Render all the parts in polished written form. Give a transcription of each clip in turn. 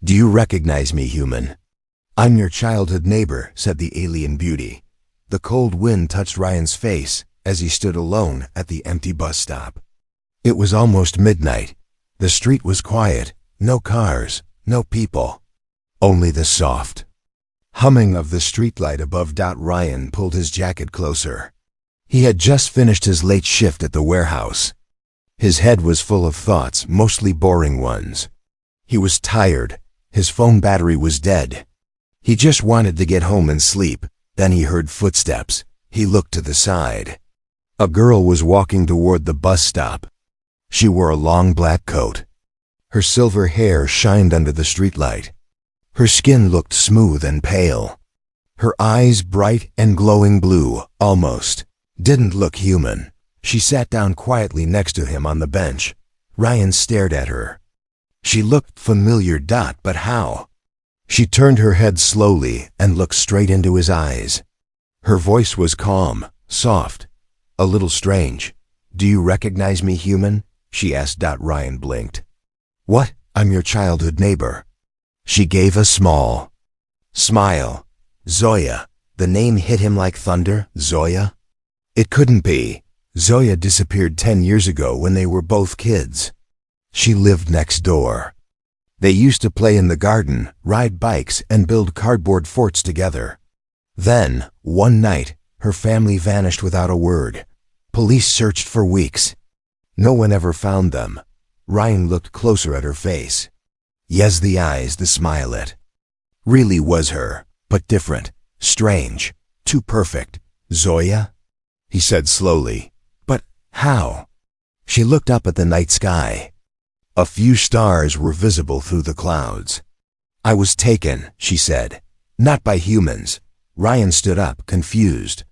"Do you recognize me, human?" "I'm your childhood neighbor," said the alien beauty. The cold wind touched Ryan's face as he stood alone at the empty bus stop. It was almost midnight. The street was quiet, no cars, no people. Only the soft humming of the streetlight above. Ryan pulled his jacket closer. He had just finished his late shift at the warehouse. His head was full of thoughts, mostly boring ones. He was tired. His phone battery was dead. He just wanted to get home and sleep. Then he heard footsteps. He looked to the side. A girl was walking toward the bus stop. She wore a long black coat. Her silver hair shined under the streetlight. Her skin looked smooth and pale. Her eyes bright and glowing blue, almost. Didn't look human. She sat down quietly next to him on the bench. Ryan stared at her. She looked familiar. But how? She turned her head slowly and looked straight into his eyes. Her voice was calm, soft, a little strange. "Do you recognize me, human?" she asked. Ryan blinked. "What? I'm your childhood neighbor." She gave a small smile. Zoya. The name hit him like thunder. Zoya? It couldn't be. Zoya disappeared 10 years ago when they were both kids. She lived next door. They used to play in the garden, ride bikes, and build cardboard forts together. Then, one night, her family vanished without a word. Police searched for weeks. No one ever found them. Ryan looked closer at her face. Yes, the eyes, the smile, it really was her, but different, strange, too perfect. "Zoya?" he said slowly. "But how?" She looked up at the night sky. A few stars were visible through the clouds. "I was taken," she said. "Not by humans." Ryan stood up, confused.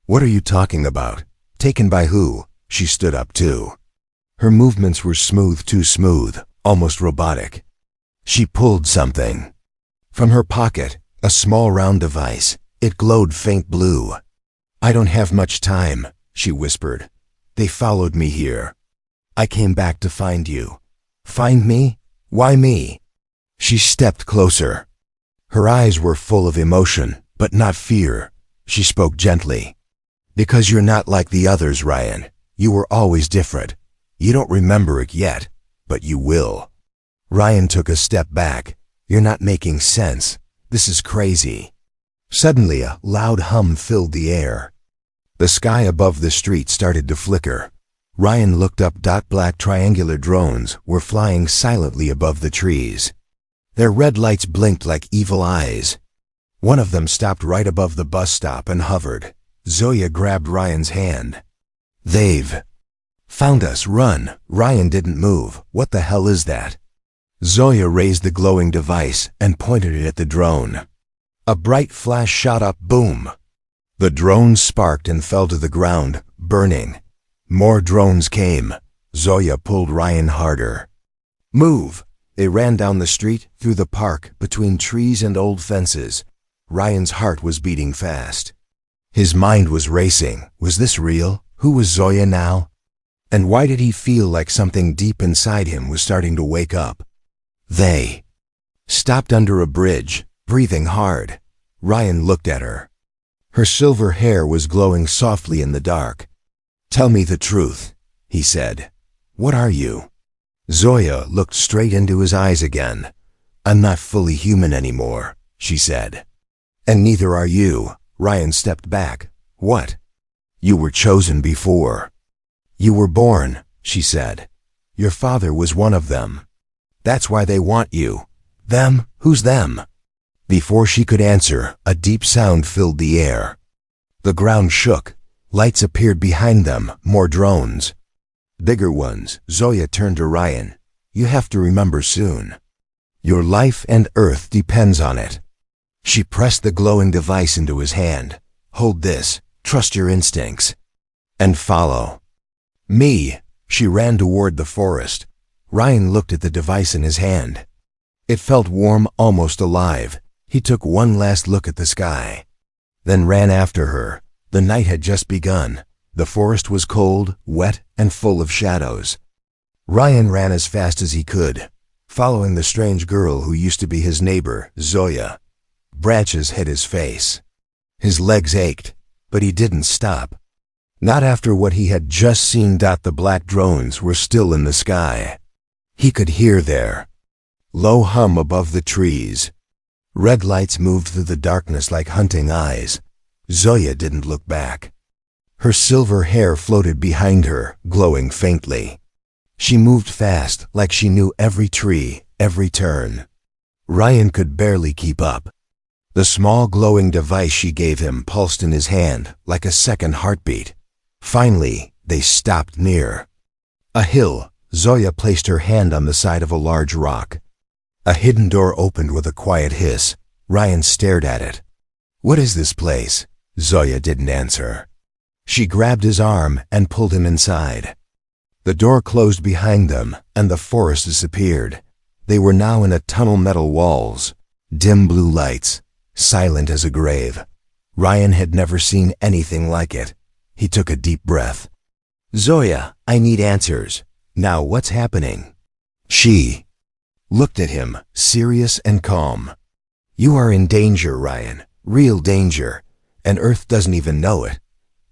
"What are you talking about? Taken by who?" She stood up too. Her movements were smooth, too smooth, almost robotic. She pulled something from her pocket, a small round device. It glowed faint blue. "I don't have much time," she whispered. "They followed me here. I came back to find you." "Find me? Why me?" She stepped closer. Her eyes were full of emotion, but not fear. She spoke gently. "Because you're not like the others, Ryan. You were always different. You don't remember it yet, but you will." Ryan took a step back. "You're not making sense. This is crazy." Suddenly, a loud hum filled the air. The sky above the street started to flicker. Ryan looked up. Black triangular drones were flying silently above the trees. Their red lights blinked like evil eyes. One of them stopped right above the bus stop and hovered. Zoya grabbed Ryan's hand. "They've found us. Run." Ryan didn't move. "What the hell is that?" Zoya raised the glowing device and pointed it at the drone. A bright flash shot up. Boom! The drone sparked and fell to the ground, burning. More drones came. Zoya pulled Ryan harder. "Move!" They ran down the street, through the park, between trees and old fences. Ryan's heart was beating fast. His mind was racing. Was this real? Who was Zoya now? And why did he feel like something deep inside him was starting to wake up? They stopped under a bridge, breathing hard. Ryan looked at her. Her silver hair was glowing softly in the dark. "Tell me the truth," he said. "What are you?" Zoya looked straight into his eyes again. "I'm not fully human anymore," she said. "And neither are you." Ryan stepped back. "What?" "You were chosen before. You were born," she said. "Your father was one of them. That's why they want you." "Them? Who's them?" Before she could answer, a deep sound filled the air. The ground shook. Lights appeared behind them, more drones. Bigger ones. Zoya turned to Ryan. "You have to remember soon. Your life and Earth depends on it." She pressed the glowing device into his hand. "Hold this. Trust your instincts. And follow me." She ran toward the forest. Ryan looked at the device in his hand. It felt warm, almost alive. He took one last look at the sky, then ran after her. The night had just begun. The forest was cold, wet, and full of shadows. Ryan ran as fast as he could. following the strange girl who used to be his neighbor, Zoya. Branches hit his face. His legs ached, but he didn't stop. Not after what he had just seen. The black drones were still in the sky. He could hear their low hum above the trees. Red lights moved through the darkness like hunting eyes. Zoya didn't look back. Her silver hair floated behind her, glowing faintly. She moved fast, like she knew every tree, every turn. Ryan could barely keep up. The small glowing device she gave him pulsed in his hand, like a second heartbeat. Finally, they stopped near a hill. Zoya placed her hand on the side of a large rock. A hidden door opened with a quiet hiss. Ryan stared at it. "What is this place?" Zoya didn't answer. She grabbed his arm and pulled him inside. The door closed behind them, and the forest disappeared. They were now in a tunnel, metal walls, dim blue lights, silent as a grave. Ryan had never seen anything like it. He took a deep breath. "Zoya, I need answers. Now what's happening?" She looked at him, serious and calm. "You are in danger, Ryan. Real danger. And Earth doesn't even know it.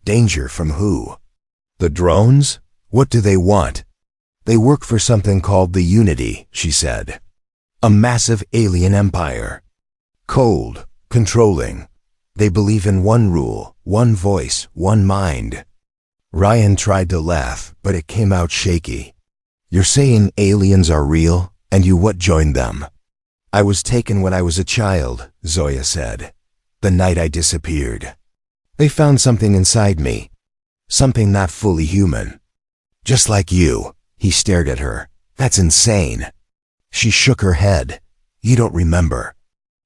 Danger from who? The drones? What do they want?" "They work for something called the Unity," she said. "A massive alien empire. Cold, controlling. They believe in one rule, one voice, one mind." Ryan tried to laugh, but it came out shaky. "You're saying aliens are real, and you what joined them?" "I was taken when I was a child," Zoya said. "The night I disappeared. They found something inside me. Something not fully human. Just like you." He stared at her. "That's insane." She shook her head. "You don't remember.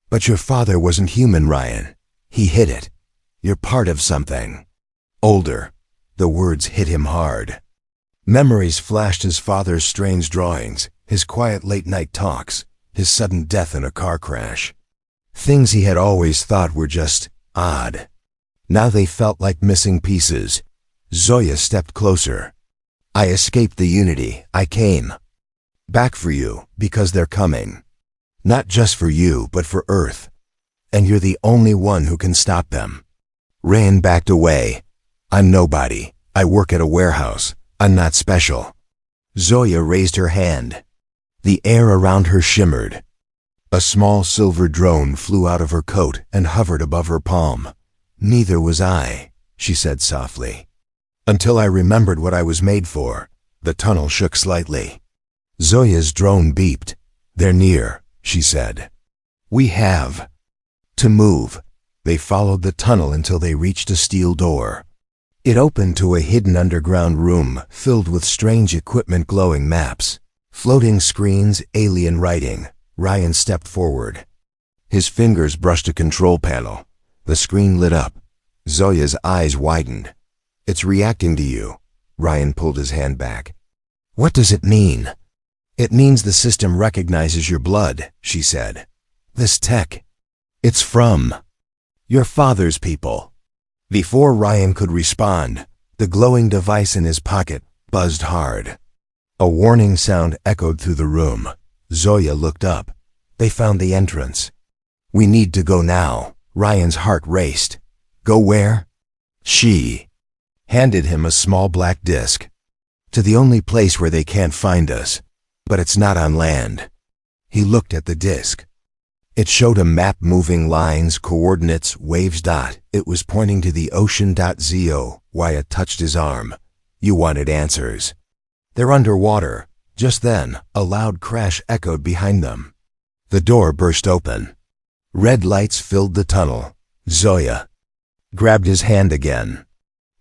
But your father wasn't human, Ryan. He hid it. You're part of something. Older." The words hit him hard. Memories flashed: his father's strange drawings, his quiet late-night talks, his sudden death in a car crash. Things he had always thought were just odd. Now they felt like missing pieces. Zoya stepped closer. "I escaped the Unity. I came back for you, because they're coming. Not just for you, but for Earth. And you're the only one who can stop them." Ryan backed away. "I'm nobody. I work at a warehouse. I'm not special." Zoya raised her hand. The air around her shimmered. A small silver drone flew out of her coat and hovered above her palm. "Neither was I," she said softly. "Until I remembered what I was made for." The tunnel shook slightly. Zoya's drone beeped. "They're near," she said. "We have to move." They followed the tunnel until they reached a steel door. It opened to a hidden underground room filled with strange equipment, glowing maps, floating screens, alien writing. Ryan stepped forward. His fingers brushed a control panel. The screen lit up. Zoya's eyes widened. "It's reacting to you." Ryan pulled his hand back. "What does it mean?" "It means the system recognizes your blood," she said. "This tech, it's from your father's people." Before Ryan could respond, the glowing device in his pocket buzzed hard. A warning sound echoed through the room. Zoya looked up. They found the entrance. "We need to go now." Ryan's heart raced. "Go where?" She handed him a small black disc. "To the only place where they can't find us. But it's not on land." He looked at the disc. It showed a map, moving lines, coordinates, waves. It was pointing to the ocean. Wyatt touched his arm. "You wanted answers. They're underwater." Just then, a loud crash echoed behind them. The door burst open. Red lights filled the tunnel. Zoya grabbed his hand again.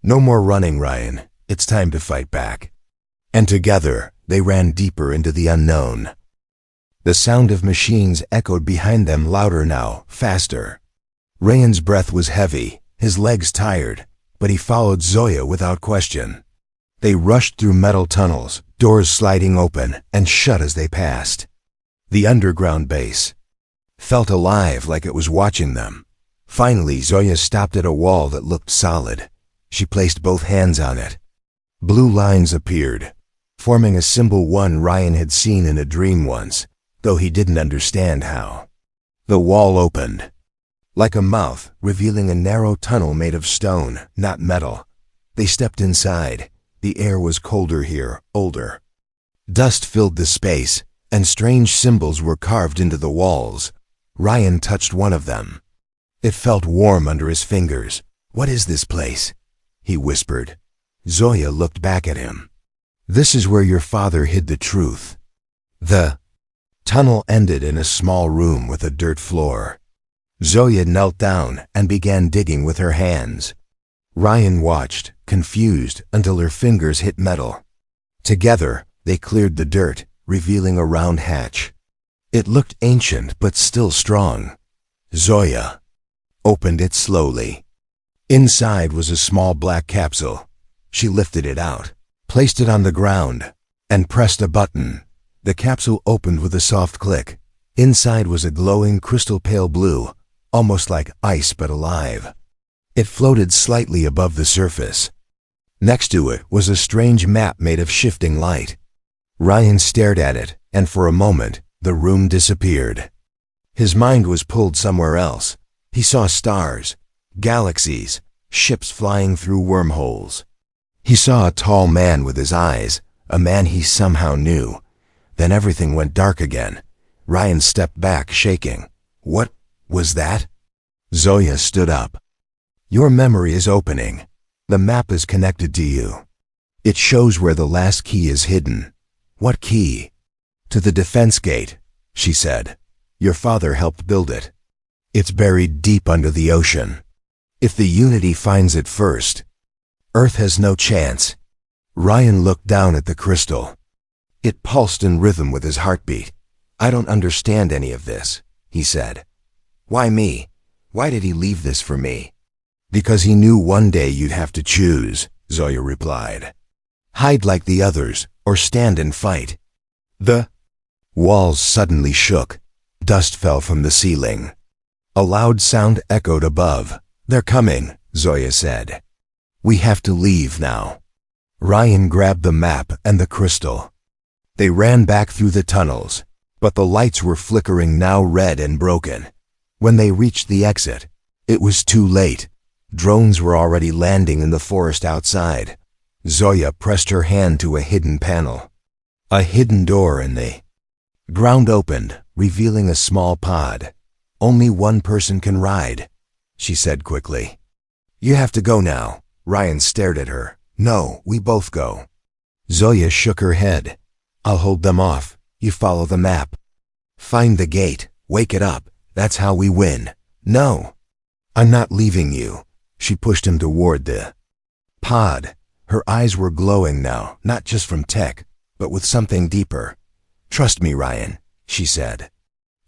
"No more running, Ryan. It's time to fight back." And together, they ran deeper into the unknown. The sound of machines echoed behind them, louder now, faster. Ryan's breath was heavy, his legs tired, but he followed Zoya without question. They rushed through metal tunnels, doors sliding open and shut as they passed. The underground base felt alive, like it was watching them. Finally, Zoya stopped at a wall that looked solid. She placed both hands on it. Blue lines appeared, forming a symbol one Ryan had seen in a dream once. though he didn't understand how. The wall opened, like a mouth, revealing a narrow tunnel made of stone, not metal. They stepped inside. The air was colder here, older. Dust filled the space, and strange symbols were carved into the walls. Ryan touched one of them. It felt warm under his fingers. "What is this place?" he whispered. Zoya looked back at him. "This is where your father hid the truth." The tunnel ended in a small room with a dirt floor. Zoya knelt down and began digging with her hands. Ryan watched, confused, until her fingers hit metal. Together, they cleared the dirt, revealing a round hatch. It looked ancient but still strong. Zoya opened it slowly. Inside was a small black capsule. She lifted it out, placed it on the ground, and pressed a button. The capsule opened with a soft click. Inside was a glowing crystal pale blue, almost like ice but alive. It floated slightly above the surface. Next to it was a strange map made of shifting light. Ryan stared at it, and for a moment, the room disappeared. His mind was pulled somewhere else. He saw stars, galaxies, ships flying through wormholes. He saw a tall man with his eyes, a man he somehow knew. Then everything went dark again. Ryan stepped back, shaking. "What was that?" Zoya stood up. "Your memory is opening. The map is connected to you. It shows where the last key is hidden." "What key?" "To the defense gate," she said. "Your father helped build it. It's buried deep under the ocean. If the Unity finds it first, Earth has no chance." Ryan looked down at the crystal. It pulsed in rhythm with his heartbeat. "I don't understand any of this," he said. "Why me? Why did he leave this for me?" "Because he knew one day you'd have to choose," Zoya replied. "Hide like the others, or stand and fight." The walls suddenly shook. Dust fell from the ceiling. A loud sound echoed above. "They're coming," Zoya said. "We have to leave now." Ryan grabbed the map and the crystal. They ran back through the tunnels, but the lights were flickering, now red and broken. When they reached the exit, it was too late. Drones were already landing in the forest outside. Zoya pressed her hand to a hidden panel. A hidden door in the ground opened, revealing a small pod. "Only one person can ride," she said quickly. "You have to go now." Ryan stared at her. "No, we both go." Zoya shook her head. "I'll hold them off. You follow the map. Find the gate. Wake it up. That's how we win." "No. I'm not leaving you." She pushed him toward the pod. Her eyes were glowing now, not just from tech, but with something deeper. "Trust me, Ryan," she said.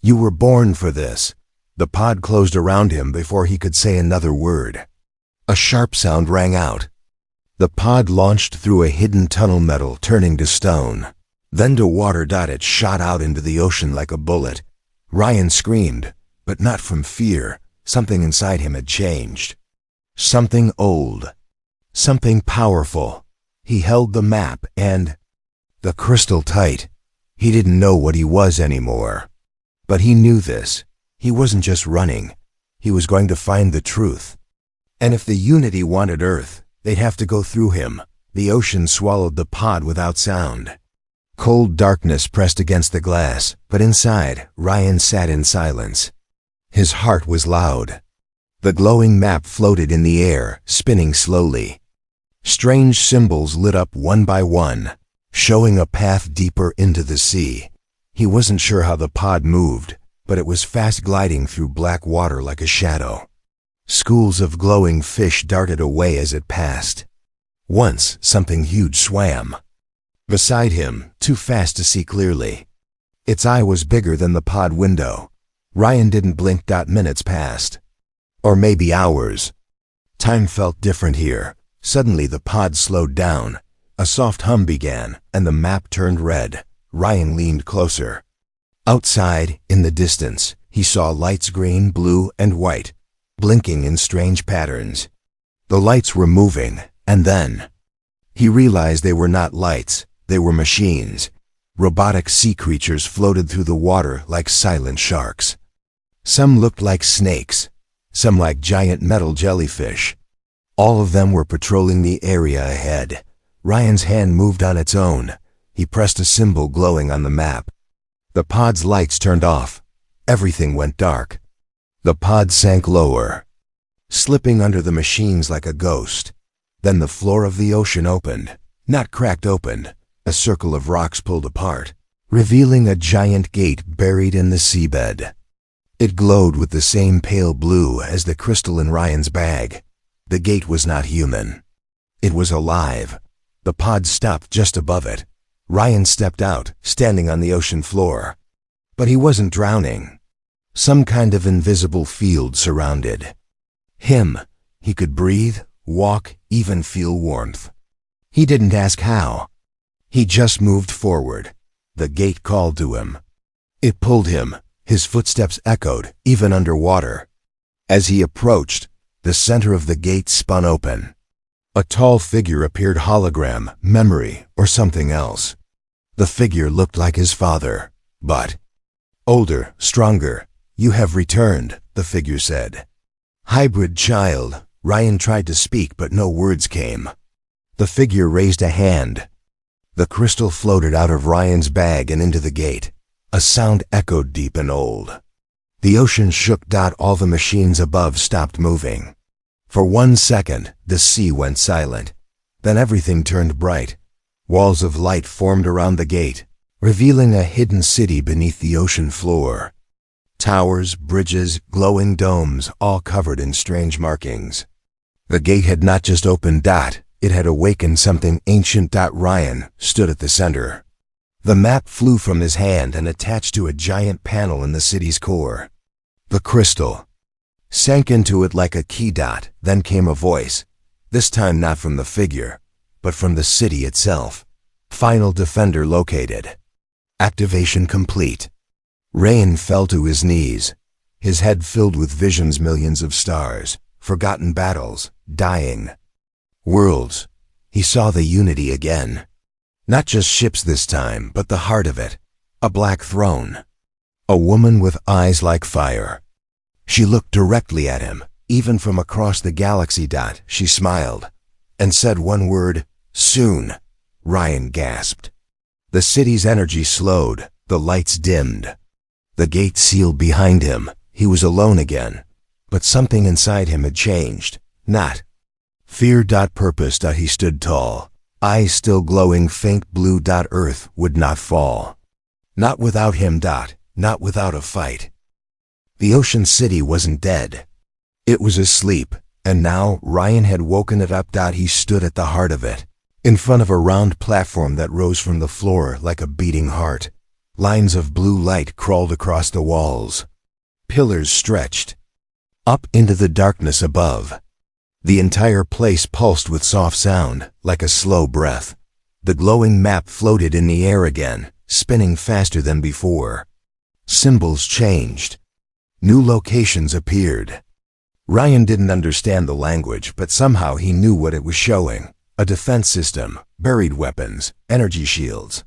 "You were born for this." The pod closed around him before he could say another word. A sharp sound rang out. The pod launched through a hidden tunnel metal, turning to stone. Then to water. It shot out into the ocean like a bullet. Ryan screamed, but not from fear. Something inside him had changed. Something old. Something powerful. He held the map and the crystal tight. He didn't know what he was anymore. But he knew this. He wasn't just running. He was going to find the truth. And if the Unity wanted Earth, they'd have to go through him. The ocean swallowed the pod without sound. Cold darkness pressed against the glass, but inside, Ryan sat in silence. His heart was loud. The glowing map floated in the air, spinning slowly. Strange symbols lit up one by one, showing a path deeper into the sea. He wasn't sure how the pod moved, but it was fast gliding through black water like a shadow. Schools of glowing fish darted away as it passed. Once, something huge swam beside him, too fast to see clearly. Its eye was bigger than the pod window. Ryan didn't blink. Minutes passed. Or maybe hours. Time felt different here. Suddenly the pod slowed down. A soft hum began, and the map turned red. Ryan leaned closer. Outside, in the distance, he saw lights green, blue, and white, blinking in strange patterns. The lights were moving, and then he realized they were not lights, they were machines. Robotic sea creatures floated through the water like silent sharks. Some looked like snakes, some like giant metal jellyfish. All of them were patrolling the area ahead. Ryan's hand moved on its own. He pressed a symbol glowing on the map. The pod's lights turned off. Everything went dark. The pod sank lower, slipping under the machines like a ghost. Then the floor of the ocean opened. Not cracked open. A circle of rocks pulled apart, revealing a giant gate buried in the seabed. It glowed with the same pale blue as the crystal in Ryan's bag. The gate was not human. It was alive. The pod stopped just above it. Ryan stepped out, standing on the ocean floor. But he wasn't drowning. Some kind of invisible field surrounded him. He could breathe, walk, even feel warmth. He didn't ask how. He just moved forward. The gate called to him. It pulled him. His footsteps echoed, even underwater. As he approached, the center of the gate spun open. A tall figure appeared, hologram, memory, or something else. The figure looked like his father, but older, stronger. "You have returned," the figure said. "Hybrid child." Ryan tried to speak, but no words came. The figure raised a hand. The crystal floated out of Ryan's bag and into the gate. A sound echoed deep and old. The ocean shook. All the machines above stopped moving. For 1 second, the sea went silent. Then everything turned bright. Walls of light formed around the gate, revealing a hidden city beneath the ocean floor. Towers, bridges, glowing domes, all covered in strange markings. The gate had not just opened. It had awakened something ancient. Ryan stood at the center. The map flew from his hand and attached to a giant panel in the city's core. The crystal sank into it like a key. Then came a voice, this time not from the figure, but from the city itself. "Final defender located. Activation complete." Ryan fell to his knees, his head filled with visions, millions of stars, forgotten battles, dying worlds. He saw the unity again. Not just ships this time, but the heart of it. A black throne. A woman with eyes like fire. She looked directly at him, even from across the galaxy. She smiled and said one word, "Soon." Ryan gasped. The city's energy slowed, the lights dimmed. The gate sealed behind him. He was alone again. But something inside him had changed. Not fear. Purpose. He stood tall, eyes still glowing faint blue. Earth would not fall. Not without him. Not without a fight. The ocean city wasn't dead. It was asleep, and now Ryan had woken it up. He stood at the heart of it, in front of a round platform that rose from the floor like a beating heart. Lines of blue light crawled across the walls. Pillars stretched up into the darkness above. The entire place pulsed with soft sound, like a slow breath. The glowing map floated in the air again, spinning faster than before. Symbols changed. New locations appeared. Ryan didn't understand the language, but somehow he knew what it was showing. A defense system, buried weapons, energy shields,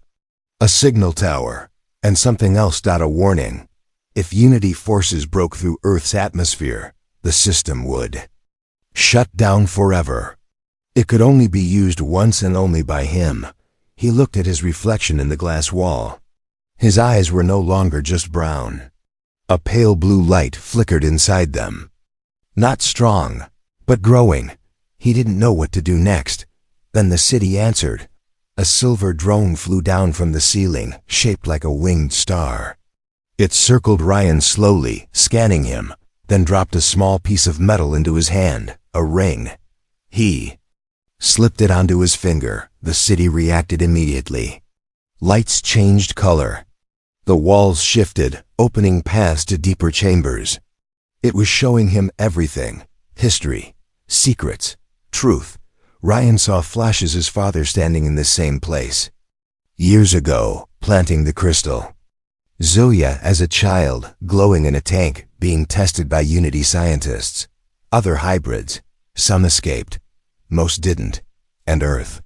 a signal tower, and something else. A warning. If Unity forces broke through Earth's atmosphere, the system would shut down forever. It could only be used once and only by him. He looked at his reflection in the glass wall. His eyes were no longer just brown. A pale blue light flickered inside them. Not strong, but growing. He didn't know what to do next. Then the city answered. A silver drone flew down from the ceiling, shaped like a winged star. It circled Ryan slowly, scanning him, then dropped a small piece of metal into his hand, a ring. He slipped it onto his finger. The city reacted immediately. Lights changed color. The walls shifted, opening paths to deeper chambers. It was showing him everything. History, secrets, truth. Ryan saw flashes his father standing in this same place. Years ago, planting the crystal. Zoya as a child, glowing in a tank, being tested by Unity scientists. Other hybrids. Some escaped. Most didn't. And Earth.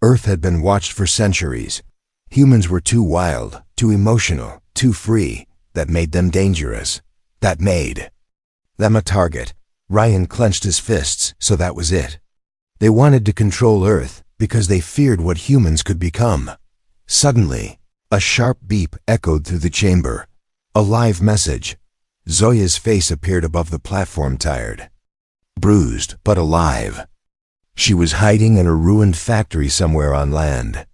Earth had been watched for centuries. Humans were too wild, too emotional, too free. That made them dangerous. That made them a target. Ryan clenched his fists, so that was it. They wanted to control Earth because they feared what humans could become. Suddenly, a sharp beep echoed through the chamber. A live message. Zoya's face appeared above the platform, tired, bruised, but alive. She was hiding in a ruined factory somewhere on land.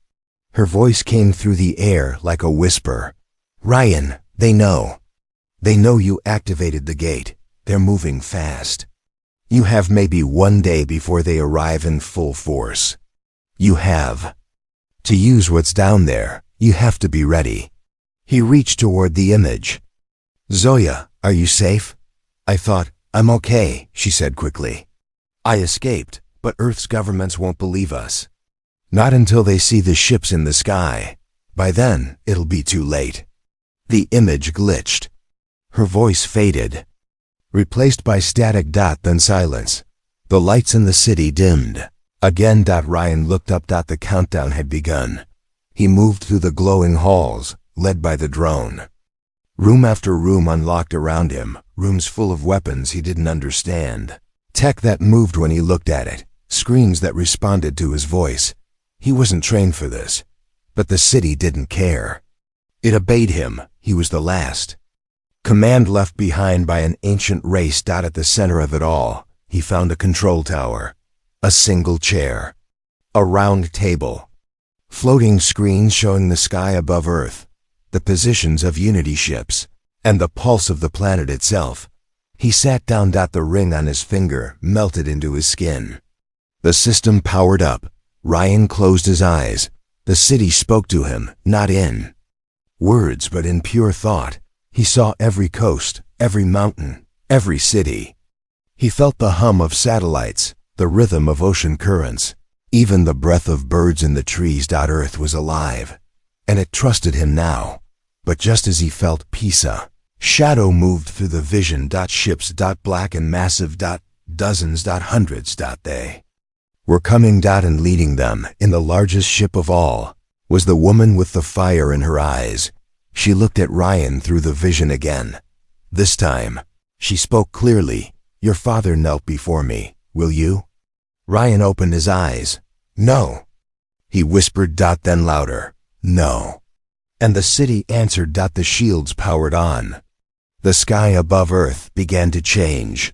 Her voice came through the air like a whisper. "Ryan, they know. They know you activated the gate. They're moving fast. You have maybe one day before they arrive in full force. You have to use what's down there. You have to be ready." He reached toward the image. "Zoya, are you safe?" "I thought, I'm okay," she said quickly. "I escaped, but Earth's governments won't believe us. Not until they see the ships in the sky. By then, it'll be too late." The image glitched. Her voice faded, replaced by static, then silence. The lights in the city dimmed. Again, Ryan looked up. The countdown had begun. He moved through the glowing halls, led by the drone. Room after room unlocked around him, rooms full of weapons he didn't understand. Tech that moved when he looked at it, screens that responded to his voice. He wasn't trained for this, but the city didn't care. It obeyed him. He was the last command left behind by an ancient race. At the center of it all, he found a control tower, a single chair, a round table, floating screens showing the sky above Earth, the positions of Unity ships, and the pulse of the planet itself. He sat down. The ring on his finger melted into his skin. The system powered up. Ryan closed his eyes. The city spoke to him, not in words but in pure thought. He saw every coast, every mountain, every city. He felt the hum of satellites, the rhythm of ocean currents, even the breath of birds in the trees. Earth was alive, and it trusted him now. But just as he felt peace, a shadow moved through the vision. Ships, black and massive. Dozens. Hundreds. They were coming. And leading them, in the largest ship of all, was the woman with the fire in her eyes. She looked at Ryan through the vision again. This time, she spoke clearly. "Your father knelt before me. Will you?" Ryan opened his eyes. "No." He whispered. Then louder. "No." And the city answered. The shields powered on. The sky above Earth began to change.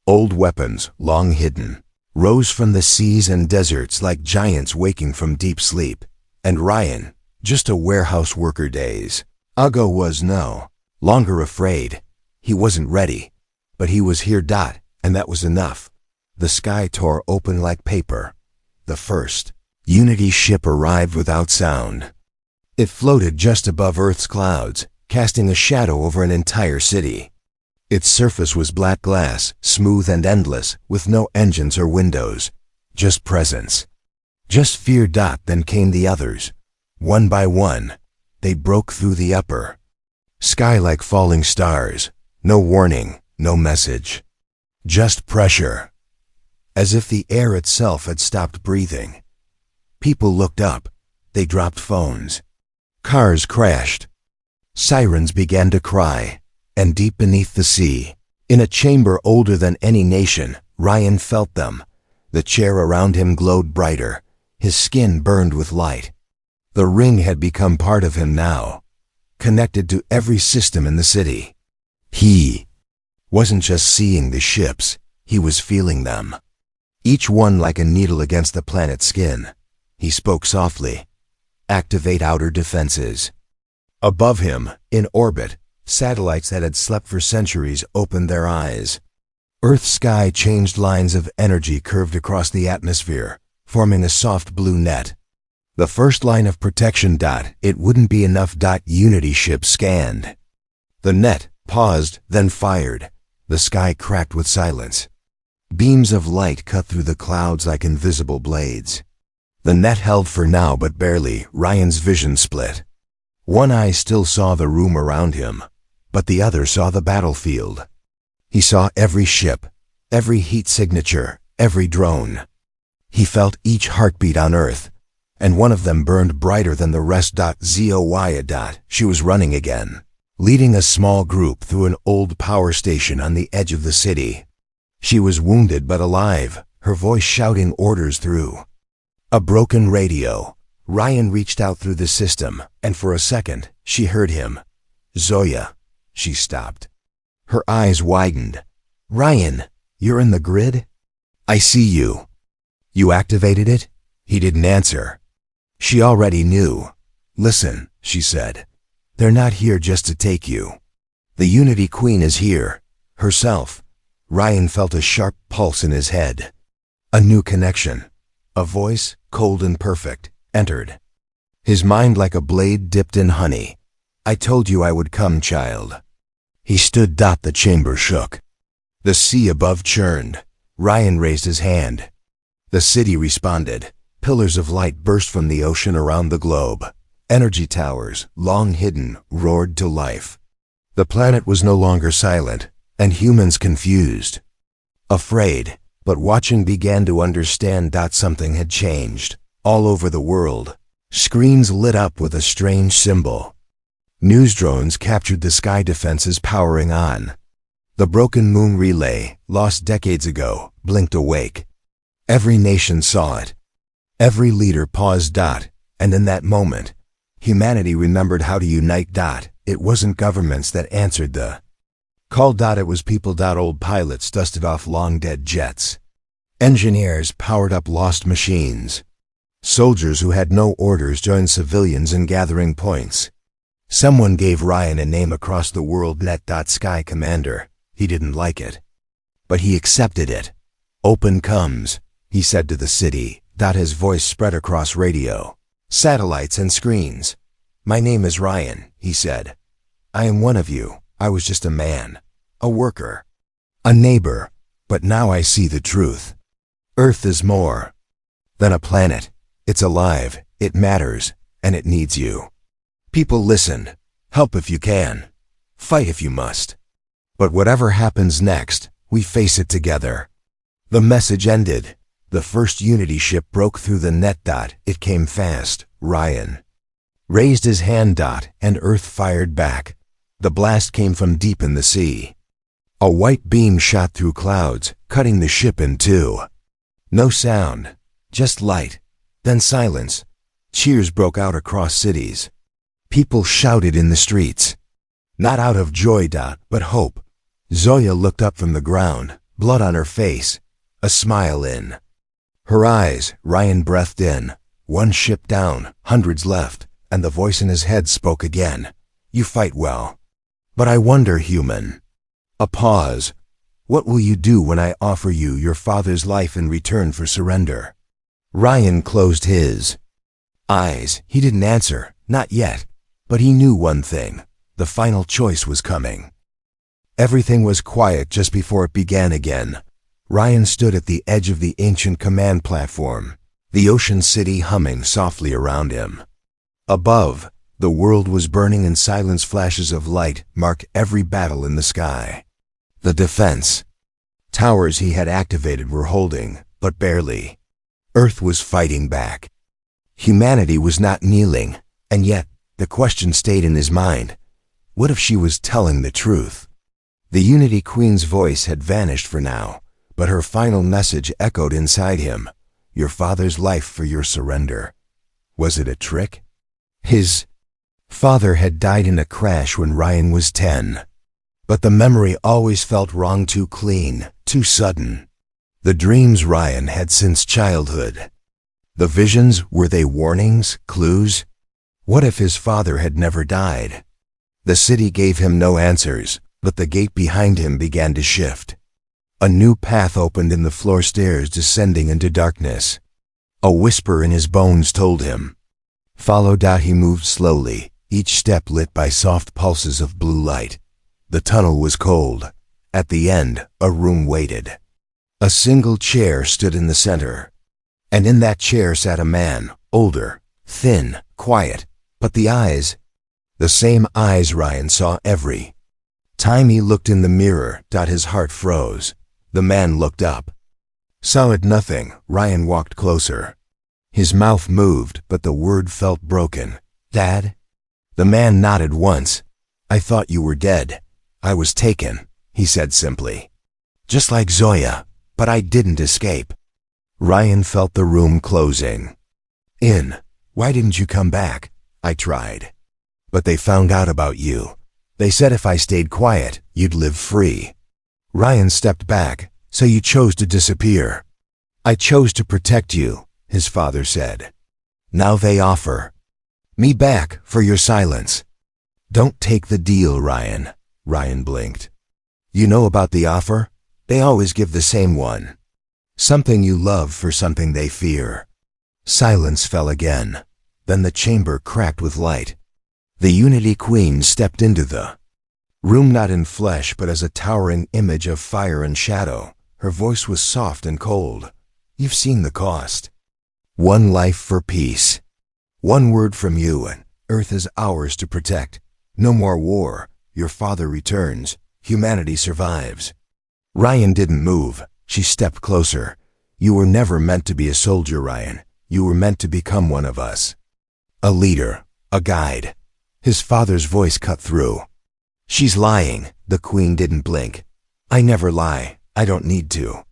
Old weapons, long hidden, rose from the seas and deserts like giants waking from deep sleep. And Ryan, just a warehouse worker days ago, was no longer afraid. He wasn't ready, but he was here. And that was enough. The sky tore open like paper. The first Unity ship arrived without sound. It floated just above Earth's clouds, casting a shadow over an entire city. Its surface was black glass, smooth and endless, with no engines or windows. Just presence. Just fear. Then came the others. One by one, they broke through the upper sky like falling stars. No warning, no message. Just pressure. As if the air itself had stopped breathing. People looked up. They dropped phones. Cars crashed. Sirens began to cry. And deep beneath the sea, in a chamber older than any nation, Ryan felt them. The chair around him glowed brighter. His skin burned with light. The ring had become part of him now, connected to every system in the city. He wasn't just seeing the ships, he was feeling them. Each one like a needle against the planet's skin. He spoke softly. "Activate outer defenses." Above him, in orbit, satellites that had slept for centuries opened their eyes. Earth's sky changed. Lines of energy curved across the atmosphere, forming a soft blue net. The first line of protection. It wouldn't be enough. Unity ship scanned. The net paused, then fired. The sky cracked with silence. Beams of light cut through the clouds like invisible blades. The net held for now, but barely. Ryan's vision split. One eye still saw the room around him, but the other saw the battlefield. He saw every ship, every heat signature, every drone. He felt each heartbeat on Earth, and one of them burned brighter than the rest. Zoya. She was running again, leading a small group through an old power station on the edge of the city. She was wounded but alive, her voice shouting orders through a broken radio. Ryan reached out through the system, and for a second, she heard him. Zoya. She stopped. Her eyes widened. Ryan, you're in the grid? I see you. You activated it? He didn't answer. She already knew. Listen, she said. They're not here just to take you. The Unity Queen is here, herself. Ryan felt a sharp pulse in his head. A new connection. A voice, cold and perfect, entered. His mind like a blade dipped in honey. I told you I would come, child. He stood. The chamber shook. The sea above churned. Ryan raised his hand. The city responded. Pillars of light burst from the ocean around the globe. Energy towers, long hidden, roared to life. The planet was no longer silent, and humans confused. Afraid, but watching began to understand. Something had changed. All over the world, screens lit up with a strange symbol. News drones captured the sky defenses powering on. The broken moon relay, lost decades ago, blinked awake. Every nation saw it. Every leader paused. And in that moment, humanity remembered how to unite. It wasn't governments that answered the call. It was people. Old pilots dusted off long-dead jets. Engineers powered up lost machines. Soldiers who had no orders joined civilians in gathering points. Someone gave Ryan a name across the world. Sky Commander. He didn't like it, but he accepted it. Open comes, he said to the city. His voice spread across radio, satellites and screens. My name is Ryan, he said. I am one of you. I was just a man, a worker, a neighbor, but now I see the truth. Earth is more than a planet. It's alive, it matters, and it needs you. People listened. Help if you can. Fight if you must. But whatever happens next, we face it together. The message ended. The first Unity ship broke through the net. It came fast. Ryan raised his hand. And Earth fired back. The blast came from deep in the sea. A white beam shot through clouds, cutting the ship in two. No sound, just light, then silence. Cheers broke out across cities. People shouted in the streets. Not out of joy. But hope. Zoya looked up from the ground, blood on her face, a smile in her eyes. Ryan breathed in. One ship down, hundreds left, and the voice in his head spoke again. You fight well. But I wonder, human. A pause. What will you do when I offer you your father's life in return for surrender? Ryan closed his eyes. He didn't answer, not yet, but he knew one thing. The final choice was coming. Everything was quiet just before it began again. Ryan stood at the edge of the ancient command platform, the ocean city humming softly around him. Above, the world was burning and silence. Flashes of light marked every battle in the sky. The defense towers he had activated were holding, but barely. Earth was fighting back. Humanity was not kneeling, and yet the question stayed in his mind. What if she was telling the truth? The Unity Queen's voice had vanished for now, but her final message echoed inside him. Your father's life for your surrender. Was it a trick? His father had died in a crash when Ryan was 10. But the memory always felt wrong, too clean, too sudden. The dreams Ryan had since childhood. The visions, were they warnings, clues? What if his father had never died? The city gave him no answers, but the gate behind him began to shift. A new path opened in the floor stairs, descending into darkness. A whisper in his bones told him. Follow. He moved slowly, each step lit by soft pulses of blue light. The tunnel was cold. At the end, a room waited. A single chair stood in the center. And in that chair sat a man, older, thin, quiet, but the eyes, the same eyes Ryan saw every time he looked in the mirror. His heart froze. The man looked up. Saw it nothing. Ryan walked closer. His mouth moved, but the word felt broken. Dad? The man nodded once. I thought you were dead. I was taken, he said simply. Just like Zoya, but I didn't escape. Ryan felt the room closing. Why didn't you come back? I tried. But they found out about you. They said if I stayed quiet, you'd live free. Ryan stepped back. So you chose to disappear. I chose to protect you, his father said. Now they offer me back for your silence. Don't take the deal, Ryan. Ryan blinked. You know about the offer? They always give the same one. Something you love for something they fear. Silence fell again. Then the chamber cracked with light. The Unity Queen stepped into the room, not in flesh, but as a towering image of fire and shadow. Her voice was soft and cold. You've seen the cost. One life for peace. One word from you, and Earth is ours to protect. No more war. Your father returns. Humanity survives. Ryan didn't move. She stepped closer. You were never meant to be a soldier, Ryan. You were meant to become one of us. A leader. A guide. His father's voice cut through. She's lying. The Queen didn't blink. I never lie. I don't need to.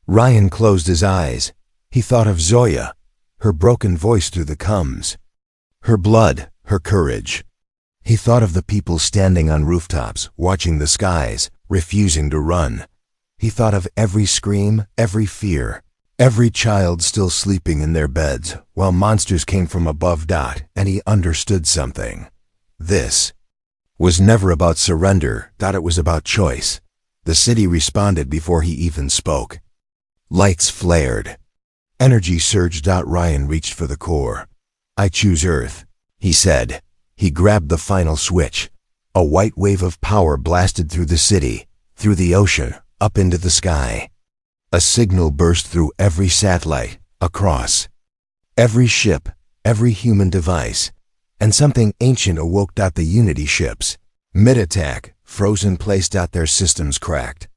Ryan closed his eyes. He thought of Zoya, her broken voice through the comes, her blood, her courage. He thought of the people standing on rooftops, watching the skies, refusing to run. He thought of every scream, every fear, every child still sleeping in their beds while monsters came from above. And he understood something. This was never about surrender. It was about choice. The city responded before he even spoke. Lights flared. Energy surged. Ryan reached for the core. I choose Earth, he said. He grabbed the final switch. A white wave of power blasted through the city, through the ocean, up into the sky. A signal burst through every satellite, across every ship, every human device, and something ancient awoke. The Unity ships, mid-attack, frozen place. Their systems cracked.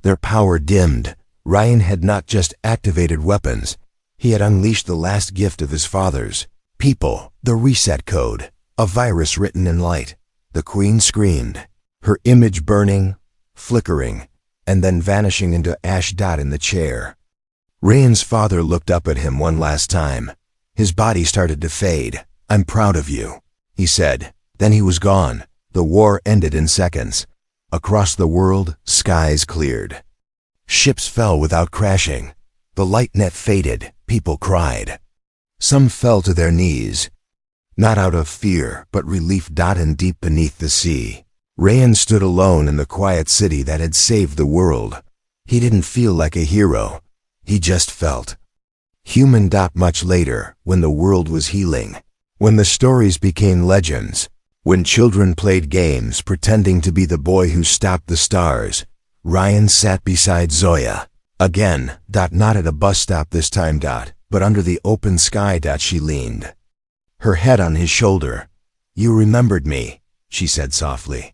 Their power dimmed. Ryan had not just activated weapons. He had unleashed the last gift of his father's people, the reset code, a virus written in light. The Queen screamed, her image burning, flickering, and then vanishing into ash. In the chair, Ryan's father looked up at him one last time. His body started to fade. I'm proud of you, he said. Then he was gone. The war ended in seconds. Across the world, skies cleared. Ships fell without crashing. The light net faded. People cried. Some fell to their knees, not out of fear, but relief. And deep beneath the sea, Ryan stood alone in the quiet city that had saved the world. He didn't feel like a hero. He just felt human. Much later, when the world was healing, when the stories became legends, when children played games pretending to be the boy who stopped the stars, Ryan sat beside Zoya. Again, not at a bus stop this time, but under the open sky. She leaned, her head on his shoulder. You remembered me, she said softly.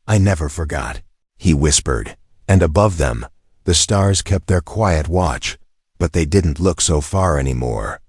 I never forgot, he whispered. And above them, the stars kept their quiet watch, but they didn't look so far anymore.